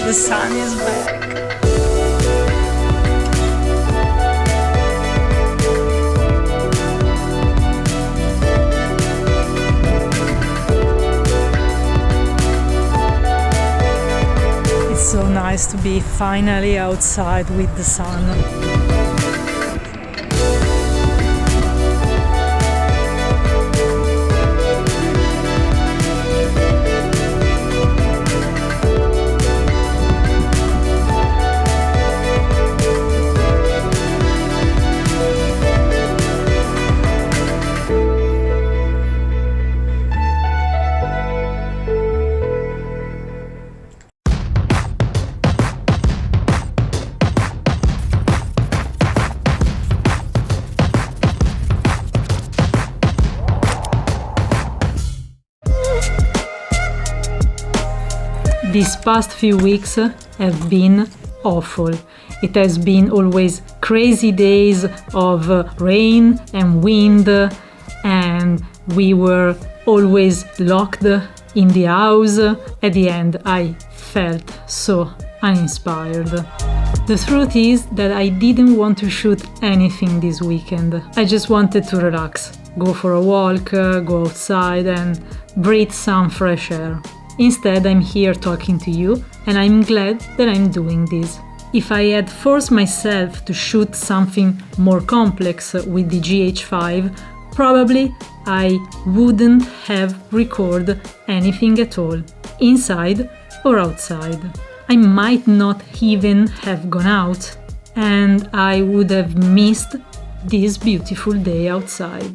The sun is back. It's so nice to be finally outside with the sun. These past few weeks have been awful. It has been always crazy days of rain and wind, and we were always locked in the house. At the end, I felt so uninspired. The truth is that I didn't want to shoot anything this weekend. I just wanted to relax, go for a walk, go outside and breathe some fresh air. Instead, I'm here talking to you, and I'm glad that I'm doing this. If I had forced myself to shoot something more complex with the GH5, probably I wouldn't have recorded anything at all, inside or outside. I might not even have gone out, and I would have missed this beautiful day outside.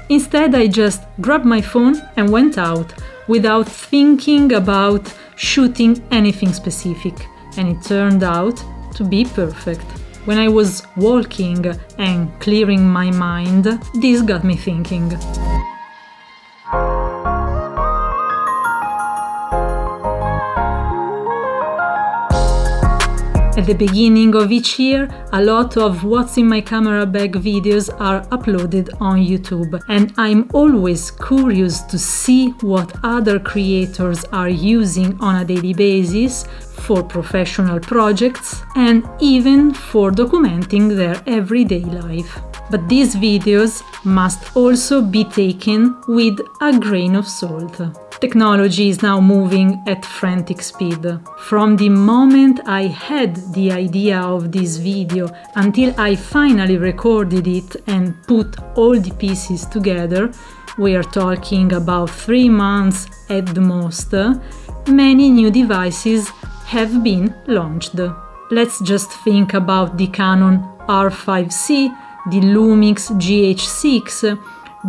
Instead, I just grabbed my phone and went out, without thinking about shooting anything specific, and it turned out to be perfect. When I was walking and clearing my mind, this got me thinking. At the beginning of each year, a lot of What's in My Camera Bag videos are uploaded on YouTube, and I'm always curious to see what other creators are using on a daily basis for professional projects and even for documenting their everyday life. But these videos must also be taken with a grain of salt. Technology is now moving at frantic speed. From the moment I had the idea of this video until I finally recorded it and put all the pieces together, we are talking about 3 months at the most, many new devices have been launched. Let's just think about the Canon R5C, the Lumix GH6,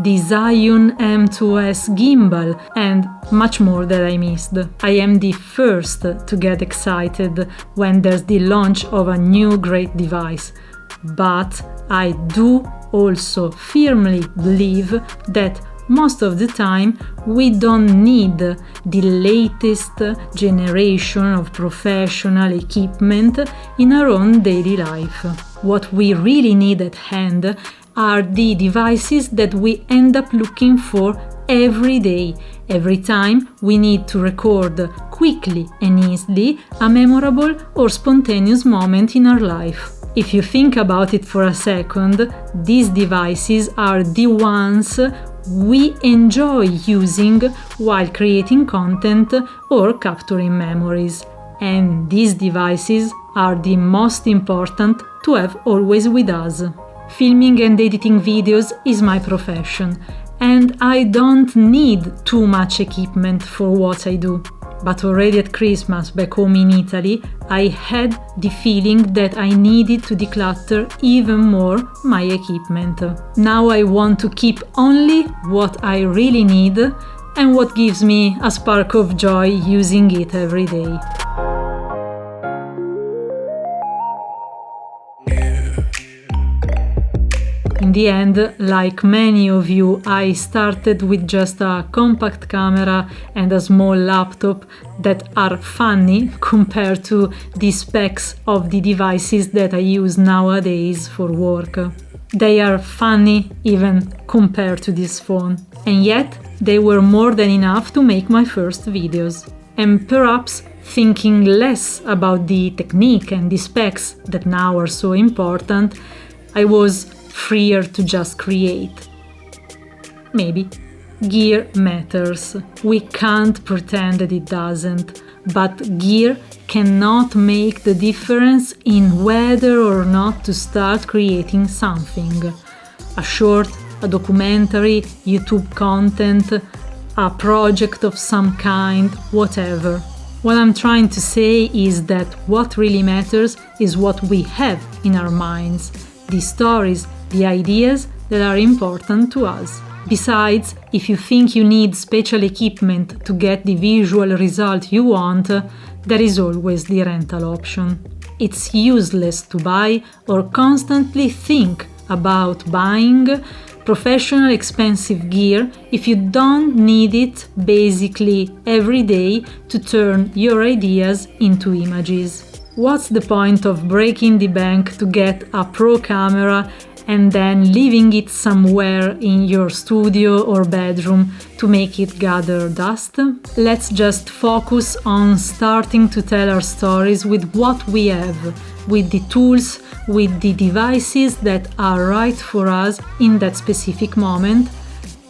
the Zhiyun M2S gimbal, and much more that I missed. I am the first to get excited when there's the launch of a new great device, but I do also firmly believe that most of the time we don't need the latest generation of professional equipment in our own daily life. What we really need at hand are the devices that we end up looking for every day, every time we need to record quickly and easily a memorable or spontaneous moment in our life. If you think about it for a second, these devices are the ones we enjoy using while creating content or capturing memories. And these devices are the most important to have always with us. Filming and editing videos is my profession, and I don't need too much equipment for what I do. But already at Christmas back home in Italy, I had the feeling that I needed to declutter even more my equipment. Now I want to keep only what I really need and what gives me a spark of joy using it every day. In the end, like many of you, I started with just a compact camera and a small laptop that are funny compared to the specs of the devices that I use nowadays for work. They are funny even compared to this phone, and yet they were more than enough to make my first videos. And perhaps thinking less about the technique and the specs that now are so important, I was freer to just create. Maybe. Gear matters. We can't pretend that it doesn't, but gear cannot make the difference in whether or not to start creating something. A short, a documentary, YouTube content, a project of some kind, whatever. What I'm trying to say is that what really matters is what we have in our minds, the stories, the ideas that are important to us. Besides, if you think you need special equipment to get the visual result you want, there is always the rental option. It's useless to buy or constantly think about buying professional expensive gear if you don't need it basically every day to turn your ideas into images. What's the point of breaking the bank to get a pro camera and then leaving it somewhere in your studio or bedroom to make it gather dust? Let's just focus on starting to tell our stories with what we have, with the tools, with the devices that are right for us in that specific moment,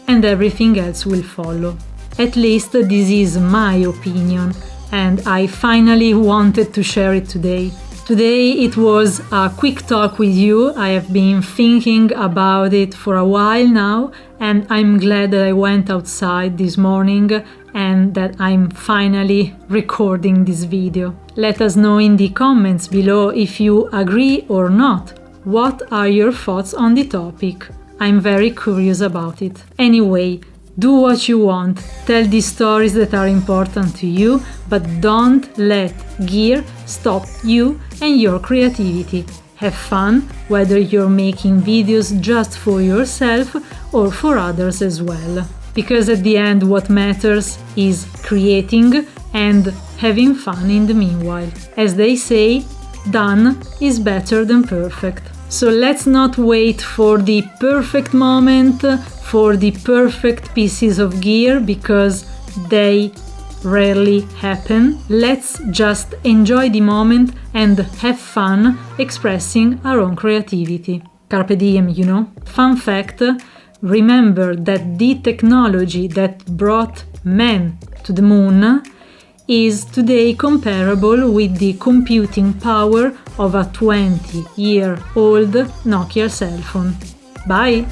and everything else will follow. At least this is my opinion, and I finally wanted to share it today. Today it was a quick talk with you. I have been thinking about it for a while now, and I'm glad that I went outside this morning and that I'm finally recording this video. Let us know in the comments below if you agree or not. What are your thoughts on the topic? I'm very curious about it. Anyway, do what you want, tell the stories that are important to you, but don't let gear stop you and your creativity. Have fun, whether you're making videos just for yourself or for others as well. Because at the end what matters is creating and having fun in the meanwhile. As they say, done is better than perfect. So let's not wait for the perfect moment, for the perfect pieces of gear, because they rarely happen. Let's just enjoy the moment and have fun expressing our own creativity. Carpe diem, you know? Fun fact, remember that the technology that brought men to the moon is today comparable with the computing power of a 20-year-old Nokia cell phone. Bye!